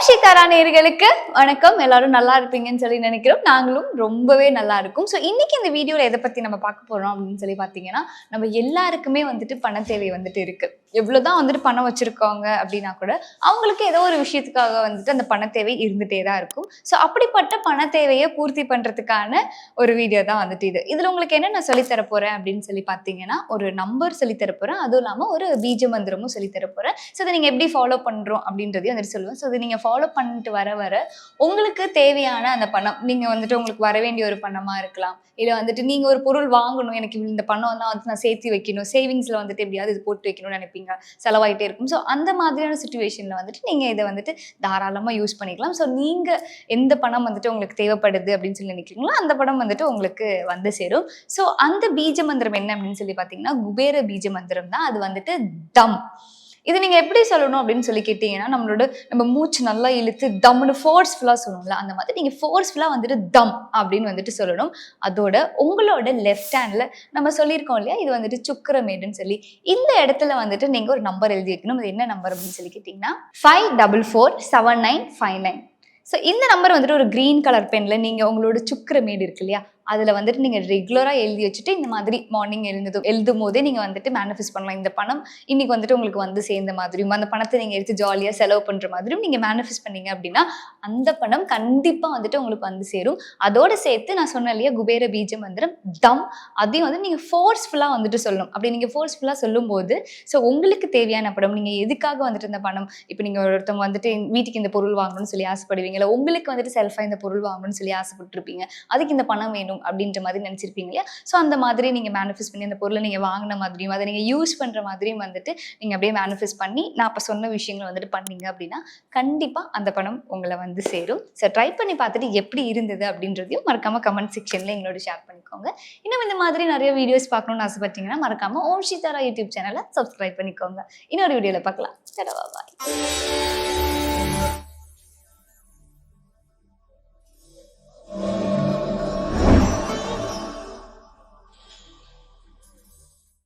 ஓம் ஸ்ரீ தாரா நேயர்களுக்கு வணக்கம். எல்லாரும் நல்லா இருப்பீங்கன்னு சொல்லி நினைக்கிறோம். நாங்களும் ரொம்பவே நல்லா இருக்கும். ஸோ இன்னைக்கு இந்த வீடியோவில் எதை பற்றி நம்ம பார்க்க போகிறோம் அப்படின்னு சொல்லி பார்த்தீங்கன்னா, நம்ம எல்லாருக்குமே வந்துட்டு பண தேவை வந்துட்டு இருக்கு. எவ்வளோதான் வந்துட்டு பணம் வச்சிருக்காங்க அப்படின்னா கூட அவங்களுக்கு ஏதோ ஒரு விஷயத்துக்காக வந்துட்டு அந்த பண தேவை இருந்துகிட்டே தான் இருக்கும். ஸோ அப்படிப்பட்ட பண தேவையை பூர்த்தி பண்ணுறதுக்கான ஒரு வீடியோ தான் வந்துட்டு இது. இதில் உங்களுக்கு என்ன நான் சொல்லித்தர போகிறேன் அப்படின்னு சொல்லி பார்த்தீங்கன்னா, ஒரு நம்பர் சொல்லித்தர போகிறேன். அதுவும் இல்லாமல் ஒரு பீஜ மந்திரமும் சொல்லித்தர போகிறேன். ஸோ இதை நீங்கள் எப்படி ஃபாலோ பண்ணுறோம் அப்படின்றதையும் வந்துட்டு சொல்லுவேன். ஸோ இதை நீங்கள் ஃபாலோ பண்ணிட்டு வர உங்களுக்கு தேவையான அந்த பணம் நீங்கள் வந்துட்டு உங்களுக்கு வர வேண்டிய ஒரு பணமாக இருக்கலாம். இல்லை வந்துட்டு நீங்கள் ஒரு பொருள் வாங்கணும், எனக்கு இந்த பணம் தான் வந்து நான் சேர்த்து வைக்கணும், சேவிங்ஸில் வந்துட்டு எப்படியாவது இது போட்டு வைக்கணும்னு நினைப்பீங்க, செலவாயிட்டே இருக்கும். ஸோ அந்த மாதிரியான சுச்சுவேஷனில் வந்துட்டு நீங்கள் இதை வந்துட்டு தாராளமாக யூஸ் பண்ணிக்கலாம். ஸோ நீங்கள் எந்த பணம் வந்துட்டு உங்களுக்கு தேவைப்படுது அப்படின்னு சொல்லி நினைக்கிறீங்களோ அந்த பணம் வந்துட்டு உங்களுக்கு வந்து சேரும். ஸோ அந்த பீஜ மந்திரம் என்ன அப்படின்னு சொல்லி பார்த்தீங்கன்னா, குபேர பீஜ மந்திரம் தான். அது வந்துட்டு தம். இது நீங்க எப்படி சொல்லணும் அப்படின்னு சொல்லி கேட்டீங்கன்னா, நம்ம மூச்சு நல்லா இழுத்து தம்னு ஃபோர்ஸ்ஃபுல்லா சொல்லணும்ல, அந்த மாதிரி நீங்க ஃபோர்ஸ்ஃபுல்லா வந்துட்டு தம் அப்படின்னு வந்துட்டு சொல்லணும். அதோட உங்களோட லெஃப்ட் ஹேண்ட்ல நம்ம சொல்லியிருக்கோம் இல்லையா, இது வந்துட்டு சுக்கிரமேடுன்னு சொல்லி, இந்த இடத்துல வந்துட்டு நீங்க ஒரு நம்பர் எழுதி வைக்கணும். அது என்ன நம்பர் அப்படின்னு சொல்லி கேட்டீங்கன்னா 544795. ஸோ இந்த நம்பர் வந்துட்டு ஒரு கிரீன் கலர் பென்ல நீங்க உங்களோட சுக்கிரமேடு இருக்கு இல்லையா, அதில் வந்துட்டு நீங்கள் ரெகுலராக எழுதி வச்சுட்டு இந்த மாதிரி மார்னிங் எழுதும் போதே நீங்கள் வந்துட்டு மேனிஃபெஸ்ட் பண்ணலாம். இந்த பணம் இன்னைக்கு வந்துட்டு உங்களுக்கு வந்து சேர்ந்த மாதிரியும், அந்த பணத்தை நீங்கள் எடுத்து ஜாலியாக செலவு பண்ணுற மாதிரியும் நீங்கள் மேனிஃபெஸ்ட் பண்ணீங்க அப்படின்னா அந்த பணம் கண்டிப்பாக வந்துட்டு உங்களுக்கு வந்து சேரும். அதோடு சேர்த்து நான் சொன்ன இல்லையா குபேர பீஜ மந்திரம் தம், அதையும் வந்து நீங்கள் ஃபோர்ஸ்ஃபுல்லாக வந்துட்டு சொல்லணும். அப்படி நீங்கள் ஃபோர்ஸ்ஃபுல்லாக சொல்லும்போது ஸோ உங்களுக்கு தேவையான பணம், நீங்கள் எதுக்காக வந்துட்டு இந்த பணம், இப்போ நீங்கள் ஒருத்தவங்க வந்துட்டு வீட்டுக்கு இந்த பொருள் வாங்கணும்னு சொல்லி ஆசைப்படுவீங்க, இல்லை உங்களுக்கு வந்துட்டு செல்ஃபாக இந்த பொருள் வாங்கணும்னு சொல்லி ஆசைப்பட்டுருப்பீங்க, அதுக்கு இந்த பணம் வேணும் அப்படின்ற மாதிரி நினைச்சிருப்பீங்க இல்லையா. ஸோ அந்த மாதிரி நீங்க மேனிஃபெஸ்ட் பண்ணி அந்த பொருளை நீங்க வாங்கின மாதிரியும் அதை நீங்க யூஸ் பண்ற மாதிரியும் வந்துட்டு நீங்க அப்படியே மேனிஃபெஸ்ட் பண்ணி நான் அப்ப சொன்ன விஷயங்கள் வந்துட்டு பண்ணீங்க அப்படின்னா கண்டிப்பா அந்த பணம் உங்களை வந்து சேரும். ஸோ ட்ரை பண்ணி பார்த்துட்டு எப்படி இருந்தது அப்படின்றதையும் மறக்காம கமெண்ட் செக்ஷன்ல எங்களோட ஷேர் பண்ணிக்கோங்க. இன்னும் இந்த மாதிரி நிறைய வீடியோஸ் பார்க்கணும்னு ஆசைப்பட்டீங்கன்னா மறக்காம ஓம் ஸ்ரீ தாரா யூடியூப் சேனலை சப்ஸ்கிரைப் பண்ணிக்கோங்க. இன்னொரு வீடியோல பார்க்கலாம். பாய்.